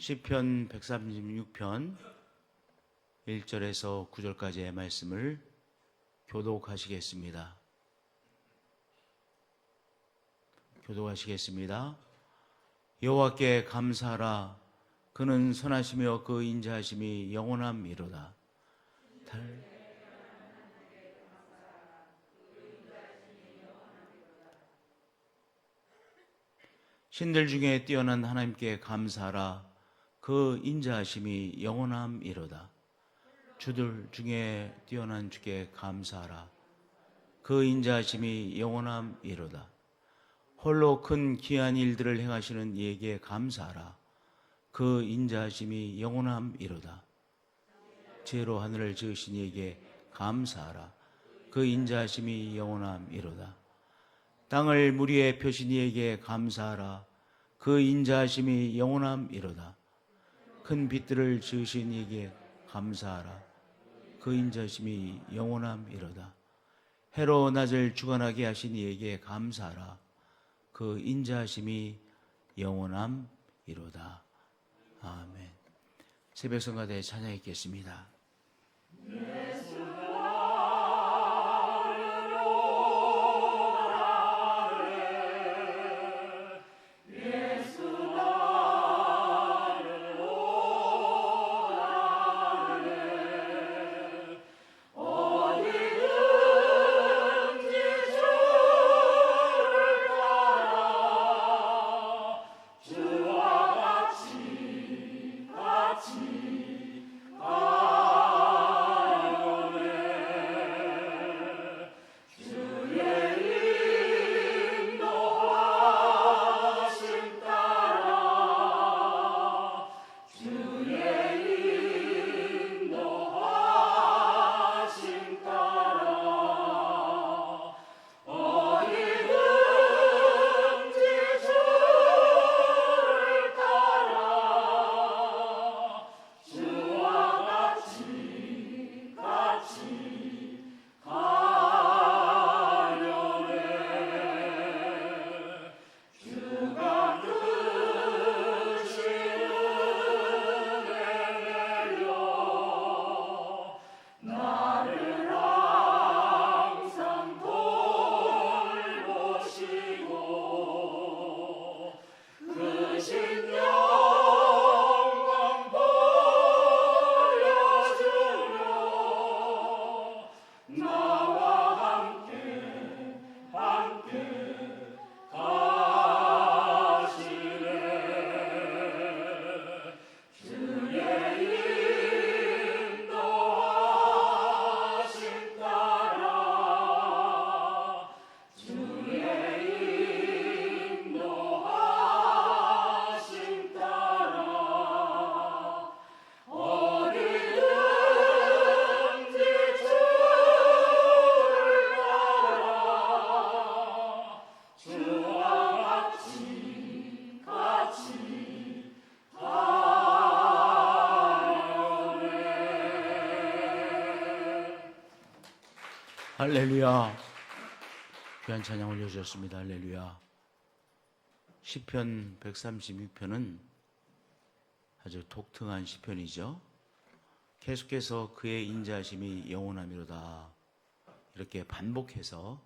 시편 136편 1절에서 9절까지의 말씀을 교독하시겠습니다. 여호와께 감사하라. 그는 선하시며 그 인자하심이 영원함이로다. 신들 중에 뛰어난 하나님께 감사하라. 그 인자하심이 영원함이로다. 주들 중에 뛰어난 주께 감사하라. 그 인자하심이 영원함이로다. 홀로 큰 기한 일들을 행하시는 이에게 감사하라. 그 인자하심이 영원함이로다. 지혜로 하늘을 지으신 이에게 감사하라. 그 인자하심이 영원함이로다. 땅을 물 위에 펴신 이에게 감사하라. 그 인자하심이 영원함이로다. 큰 빛들을 지으신 이에게 감사하라. 그 인자하심이 영원함이로다. 해로 낮을 주관하게 하신 이에게 감사하라. 그 인자하심이 영원함이로다. 아멘. 새벽 성가대 찬양했겠습니다. 할렐루야. 귀한 찬양 올려주셨습니다. 할렐루야. 시편 136편은 아주 독특한 시편이죠. 계속해서 그의 인자하심이 영원함이로다 이렇게 반복해서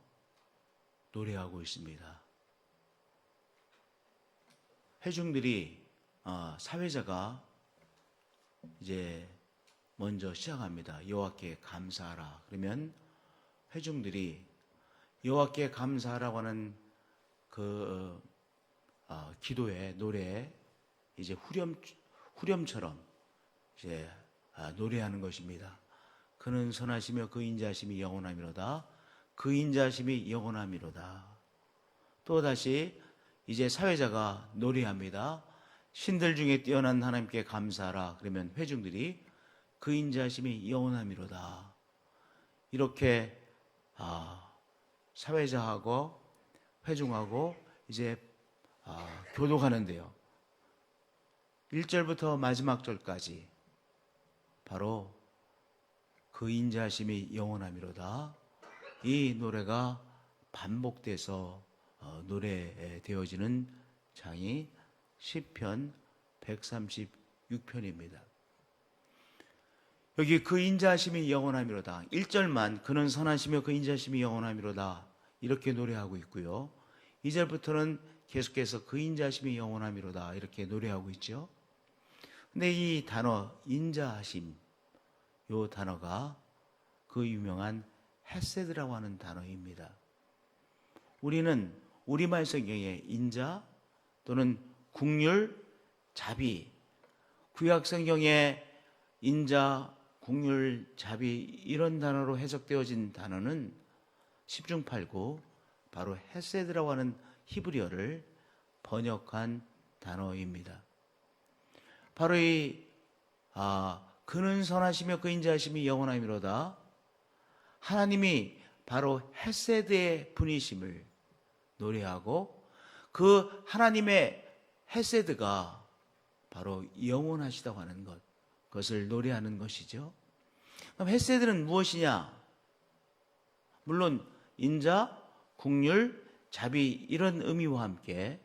노래하고 있습니다. 회중들이 사회자가 이제 먼저 시작합니다. 여호와께 감사하라. 그러면 회중들이 여호와께 감사하라고 하는 그 기도의 노래에 이제 후렴처럼 이제 노래하는 것입니다. 그는 선하시며 그 인자하심이 영원함이로다. 그 인자하심이 영원함이로다. 또 다시 이제 사회자가 노래합니다. 신들 중에 뛰어난 하나님께 감사하라. 그러면 회중들이 그 인자하심이 영원함이로다. 이렇게 사회자하고 회중하고 이제 교독하는데요. 1절부터 마지막 절까지 바로 그 인자하심이 영원함이로다. 이 노래가 반복돼서 노래되어지는 장이 시편 136 6편입니다. 여기 그 인자하심이 영원함이로다. 1절만 그는 선하시며 그 인자하심이 영원함이로다 이렇게 노래하고 있고요. 2절부터는 계속해서 그 인자하심이 영원함이로다 이렇게 노래하고 있죠. 근데 이 단어 인자하심, 이 단어가 그 유명한 헤세드라고 하는 단어입니다. 우리는 우리말 성경에 인자 또는 긍휼, 자비, 구약 성경에 인자, 긍휼, 자비 이런 단어로 해석되어진 단어는 10중 8구 바로 헤세드라고 하는 히브리어를 번역한 단어입니다. 바로 이 그는 선하시며 그 인자하심이 영원함이로다. 하나님이 바로 헤세드의 분이심을 노래하고 그 하나님의 헤세드가 바로 영원하시다고 하는 것, 그것을 노래하는 것이죠. 그럼 헤세드는 무엇이냐? 물론 인자, 긍휼, 자비 이런 의미와 함께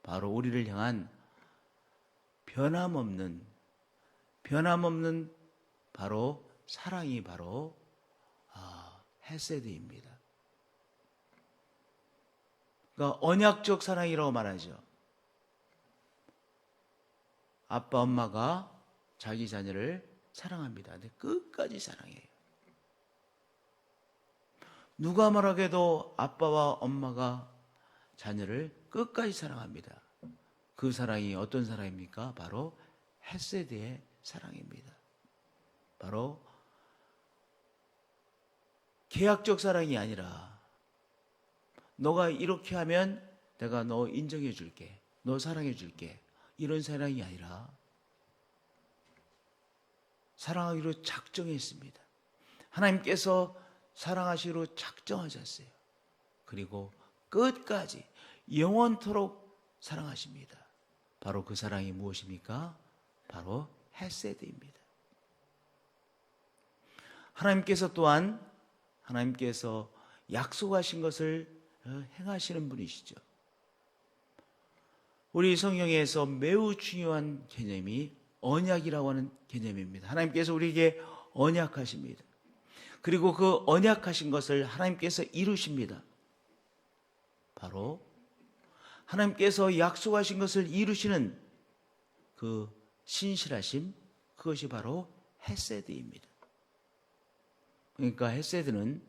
바로 우리를 향한 변함없는 바로 사랑이 바로 헤세드입니다. 그러니까 언약적 사랑이라고 말하죠. 아빠, 엄마가 자기 자녀를 사랑합니다. 근데 끝까지 사랑해요. 누가 말하게도 아빠와 엄마가 자녀를 끝까지 사랑합니다. 그 사랑이 어떤 사랑입니까? 바로 헤세드의 사랑입니다. 바로 계약적 사랑이 아니라 너가 이렇게 하면 내가 너 인정해 줄게, 너 사랑해 줄게 이런 사랑이 아니라 사랑하기로 작정했습니다. 하나님께서 사랑하시기로 작정하셨어요. 그리고 끝까지 영원토록 사랑하십니다. 바로 그 사랑이 무엇입니까? 바로 헤세드입니다. 하나님께서 또한 하나님께서 약속하신 것을 행하시는 분이시죠. 우리 성경에서 매우 중요한 개념이 언약이라고 하는 개념입니다. 하나님께서 우리에게 언약하십니다. 그리고 그 언약하신 것을 하나님께서 이루십니다. 바로 하나님께서 약속하신 것을 이루시는 그 신실하심, 그것이 바로 헤세드입니다. 그러니까 헤세드는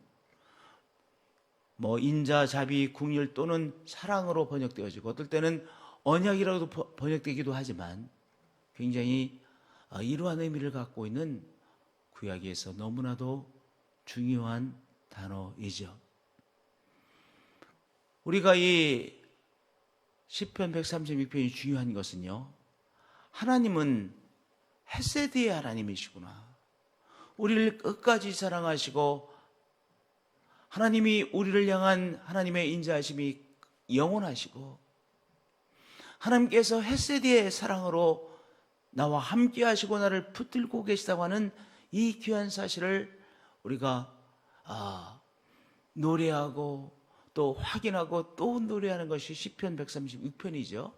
인자, 자비, 긍휼 또는 사랑으로 번역되어지고 어떨 때는 언약이라고도 번역되기도 하지만 굉장히 이러한 의미를 갖고 있는 구약에서 너무나도 중요한 단어이죠. 우리가 이 시편 136편이 중요한 것은요, 하나님은 헤세드의 하나님이시구나. 우리를 끝까지 사랑하시고 하나님이 우리를 향한 하나님의 인자하심이 영원하시고 하나님께서 헤세드의 사랑으로 나와 함께 하시고 나를 붙들고 계시다고 하는 이 귀한 사실을 우리가 노래하고 또 확인하고 또 노래하는 것이 시편 136편이죠.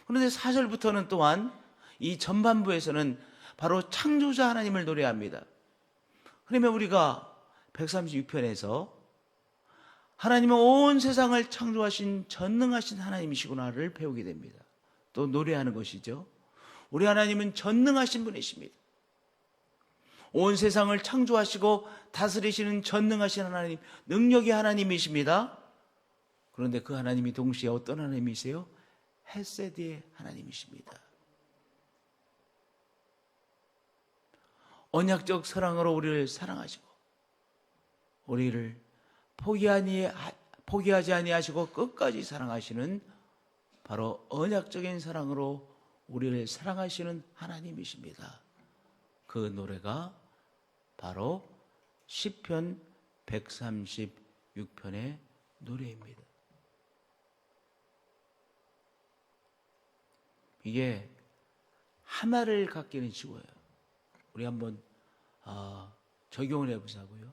그런데 4절부터는 또한 이 전반부에서는 바로 창조자 하나님을 노래합니다. 그러면 우리가 136편에서 하나님은 온 세상을 창조하신 전능하신 하나님이시구나를 배우게 됩니다. 또 노래하는 것이죠. 우리 하나님은 전능하신 분이십니다. 온 세상을 창조하시고 다스리시는 전능하신 하나님, 능력의 하나님이십니다. 그런데 그 하나님이 동시에 어떤 하나님이세요? 헤세드의 하나님이십니다. 언약적 사랑으로 우리를 사랑하시고 우리를 포기하지 아니하시고 끝까지 사랑하시는 바로 언약적인 사랑으로 우리를 사랑하시는 하나님이십니다. 그 노래가 바로 시편 136편의 노래입니다. 이게 하나를 갖기는 쉬워요. 우리 한번 적용을 해보자고요.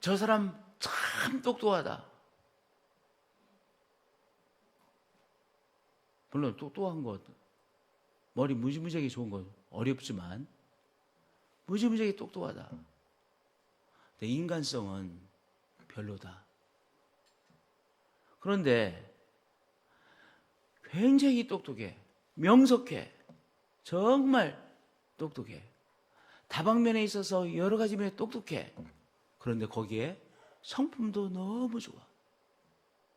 저 사람 참 똑똑하다. 물론 똑똑한 것 머리 무지무지하게 좋은 건 어렵지만 무지무지하게 똑똑하다. 근데 인간성은 별로다. 그런데 굉장히 똑똑해. 명석해. 정말 똑똑해. 다방면에 있어서 여러 가지 면에 똑똑해. 그런데 거기에 성품도 너무 좋아.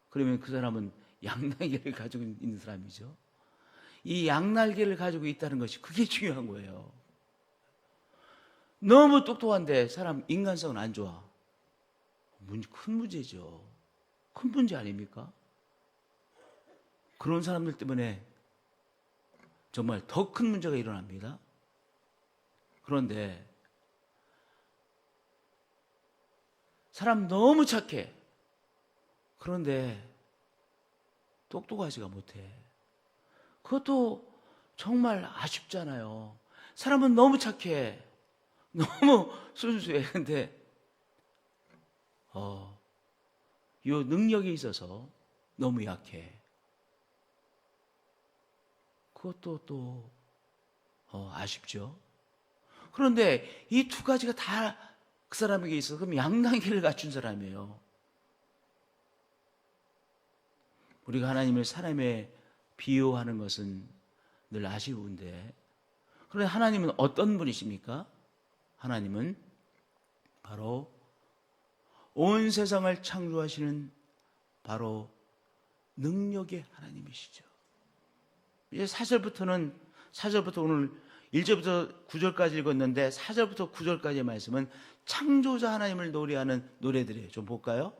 그러면 그 사람은 양날개를 가지고 있는 사람이죠. 이 양날개를 가지고 있다는 것이 그게 중요한 거예요. 너무 똑똑한데 사람 인간성은 안 좋아. 큰 문제죠. 큰 문제 아닙니까? 그런 사람들 때문에 정말 더 큰 문제가 일어납니다. 그런데 사람 너무 착해. 그런데 똑똑하지가 못해. 그것도 정말 아쉽잖아요. 사람은 너무 착해. 너무 순수해. 근데 요 능력에 있어서 너무 약해. 그것도 또 아쉽죠. 그런데 이 두 가지가 다 그 사람에게 있어. 그럼 양날개를 갖춘 사람이에요. 우리가 하나님을 사람에 비유하는 것은 늘 아쉬운데, 그런데 하나님은 어떤 분이십니까? 하나님은 바로 온 세상을 창조하시는 바로 능력의 하나님이시죠. 이제 4절부터 오늘 1절부터 9절까지 읽었는데 4절부터 9절까지의 말씀은 창조자 하나님을 노래하는 노래들이에요. 좀 볼까요?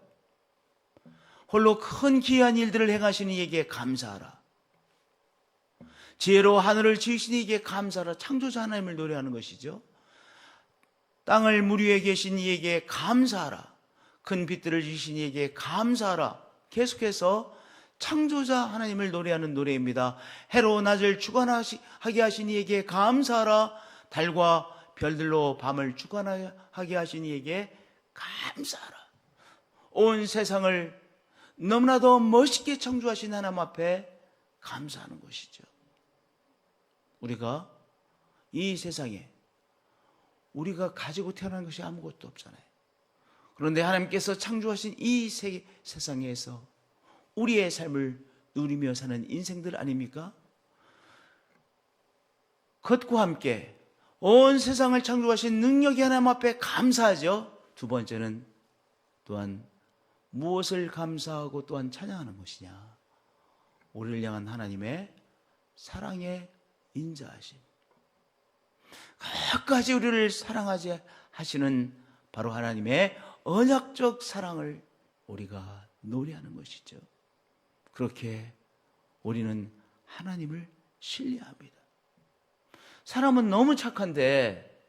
홀로 큰 기이한 일들을 행하시는 이에게 감사하라. 지혜로 하늘을 지으신 이에게 감사하라. 창조자 하나님을 노래하는 것이죠. 땅을 물 위에 계신 이에게 감사하라. 큰 빛들을 지으신 이에게 감사하라. 계속해서 창조자 하나님을 노래하는 노래입니다. 해로 낮을 주관하게 하신 이에게 감사하라. 달과 별들로 밤을 주관하게 하신 이에게 감사하라. 온 세상을 너무나도 멋있게 창조하신 하나님 앞에 감사하는 것이죠. 우리가 이 세상에 우리가 가지고 태어난 것이 아무것도 없잖아요. 그런데 하나님께서 창조하신 이 세상에서 우리의 삶을 누리며 사는 인생들 아닙니까? 그것과 함께 온 세상을 창조하신 능력이 하나님 앞에 감사하죠. 두 번째는 또한 무엇을 감사하고 또한 찬양하는 것이냐? 우리를 향한 하나님의 사랑의 인자하심. 끝까지 우리를 사랑하지 하시는 바로 하나님의 언약적 사랑을 우리가 노래하는 것이죠. 그렇게 우리는 하나님을 신뢰합니다. 사람은 너무 착한데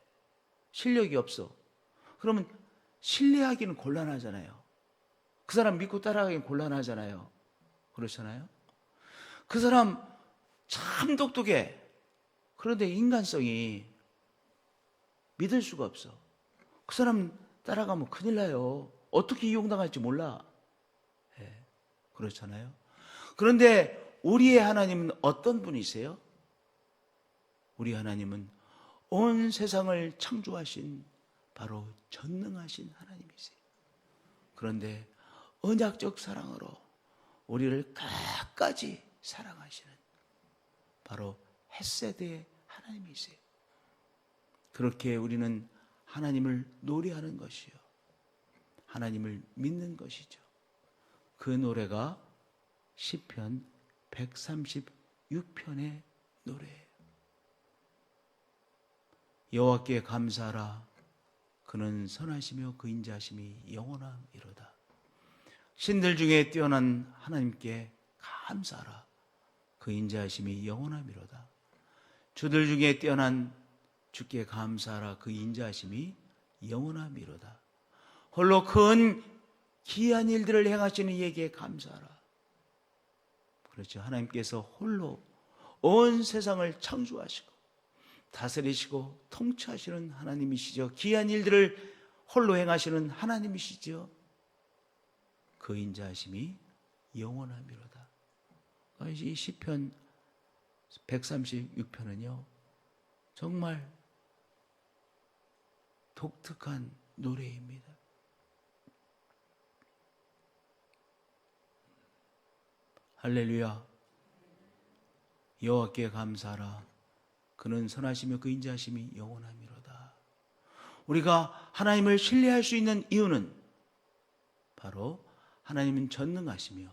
실력이 없어. 그러면 신뢰하기는 곤란하잖아요. 그 사람 믿고 따라가기는 곤란하잖아요. 그렇잖아요. 그 사람 참 똑똑해. 그런데 인간성이 믿을 수가 없어. 그 사람 따라가면 큰일 나요. 어떻게 이용당할지 몰라. 그렇잖아요. 그런데 우리의 하나님은 어떤 분이세요? 우리 하나님은 온 세상을 창조하신 바로 전능하신 하나님이세요. 그런데 언약적 사랑으로 우리를 끝까지 사랑하시는 바로 헤세드의 하나님이세요. 그렇게 우리는 하나님을 노래하는 것이요, 하나님을 믿는 것이죠. 그 노래가 시편 136편의 노래예요. 여호와께 감사하라. 그는 선하시며 그 인자하심이 영원함이로다. 신들 중에 뛰어난 하나님께 감사하라. 그 인자하심이 영원함이로다. 주들 중에 뛰어난 주께 감사하라. 그 인자하심이 영원함이로다. 홀로 큰 기이한 일들을 행하시는 이에게 감사하라. 그렇죠. 하나님께서 홀로 온 세상을 창조하시고 다스리시고 통치하시는 하나님이시죠. 기이한 일들을 홀로 행하시는 하나님이시죠. 그 인자하심이 영원함이로다. 이 시편 136편은요 정말 독특한 노래입니다. 할렐루야. 여호와께 감사하라. 그는 선하시며 그 인자하심이 영원함이로다. 우리가 하나님을 신뢰할 수 있는 이유는 바로 하나님은 전능하시며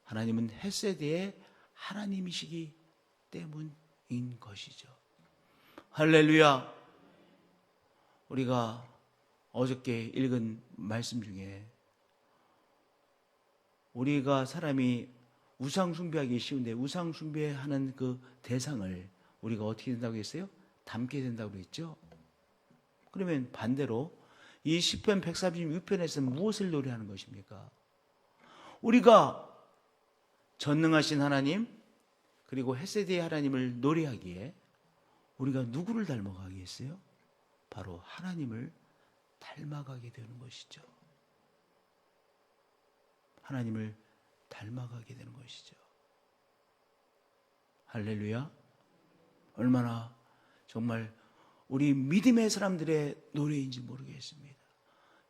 하나님은 헤세드의 하나님이시기 때문인 것이죠. 할렐루야. 우리가 어저께 읽은 말씀 중에 우리가 사람이 우상 숭배하기 쉬운데 우상 숭배하는 그 대상을 우리가 어떻게 된다고 했어요? 닮게 된다고 했죠. 그러면 반대로 이 시편 136편에서는 무엇을 노래하는 것입니까? 우리가 전능하신 하나님 그리고 헤세드의 하나님을 노래하기에 우리가 누구를 닮아가겠어요? 바로 하나님을 닮아가게 되는 것이죠. 하나님을 닮아가게 되는 것이죠. 할렐루야. 얼마나 정말 우리 믿음의 사람들의 노래인지 모르겠습니다.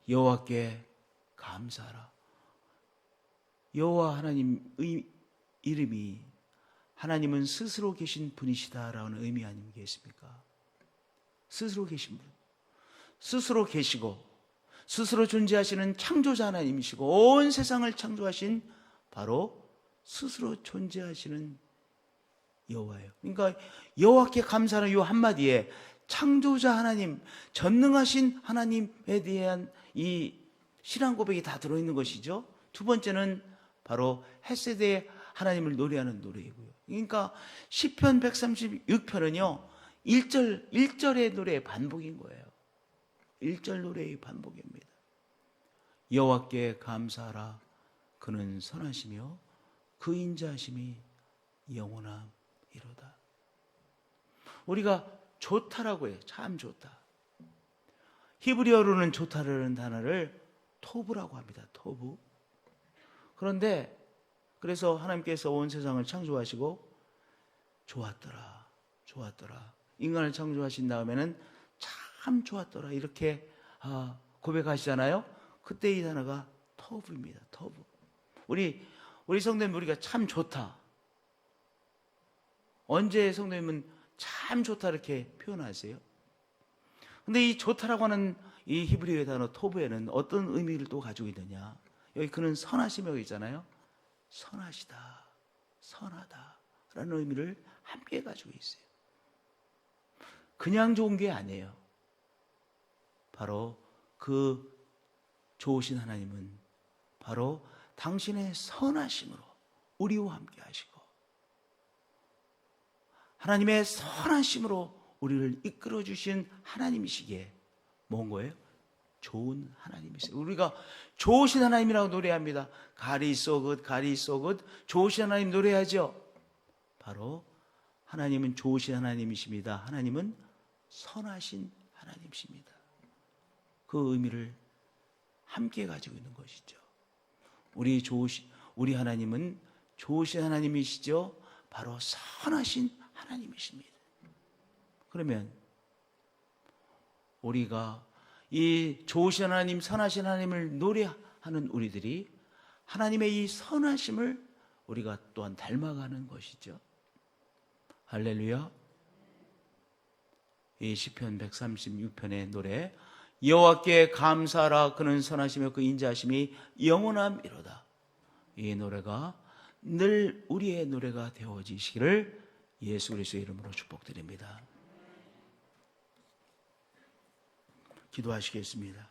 여호와께 감사하라. 여호와 하나님의 이름이 하나님은 스스로 계신 분이시다라는 의미 아니겠습니까? 스스로 계신 분, 스스로 계시고 스스로 존재하시는 창조자 하나님이시고 온 세상을 창조하신 바로 스스로 존재하시는 여호와예요. 그러니까 여호와께 감사하는 이 한마디에 창조자 하나님, 전능하신 하나님에 대한 이 신앙 고백이 다 들어있는 것이죠. 두 번째는 바로 헤세드의 하나님을 노래하는 노래이고요. 그러니까 시편 136편은요 1절의 노래의 반복인 거예요. 1절 노래의 반복입니다. 여호와께 감사하라. 그는 선하시며 그 인자하심이 영원함이로다. 우리가 좋다라고 해요. 참 좋다. 히브리어로는 좋다라는 단어를 토브라고 합니다. 토브. 그런데 그래서 하나님께서 온 세상을 창조하시고 좋았더라. 좋았더라. 인간을 창조하신 다음에는 참 좋았더라. 이렇게 고백하시잖아요. 그때 이 단어가 토브입니다. 토브. 우리 성도님 우리가 참 좋다. 언제 성도님은 참 좋다 이렇게 표현하세요? 근데 이 좋다라고 하는 이 히브리어 단어 토브에는 어떤 의미를 또 가지고 있느냐? 여기 그는 선하시며 있잖아요. 선하시다, 선하다 라는 의미를 함께 가지고 있어요. 그냥 좋은 게 아니에요. 바로 그 좋으신 하나님은 바로 당신의 선하심으로 우리와 함께 하시고 하나님의 선하심으로 우리를 이끌어 주신 하나님이시기에 뭔 거예요? 좋은 하나님이세요. 우리가 좋으신 하나님이라고 노래합니다. God is so good, God is so good. 좋으신 하나님 노래하죠. 바로 하나님은 좋으신 하나님이십니다. 하나님은 선하신 하나님이십니다. 그 의미를 함께 가지고 있는 것이죠. 우리 하나님은 좋으신 하나님이시죠. 바로 선하신 하나님이십니다. 그러면 우리가 이 좋으신 하나님, 선하신 하나님을 노래하는 우리들이 하나님의 이 선하심을 우리가 또한 닮아가는 것이죠. 할렐루야. 이 시편 136편의 노래 여호와께 감사하라. 그는 선하시며 그 인자하심이 영원함이로다. 이 노래가 늘 우리의 노래가 되어지시기를 예수 그리스도의 이름으로 축복드립니다. 기도하시겠습니다.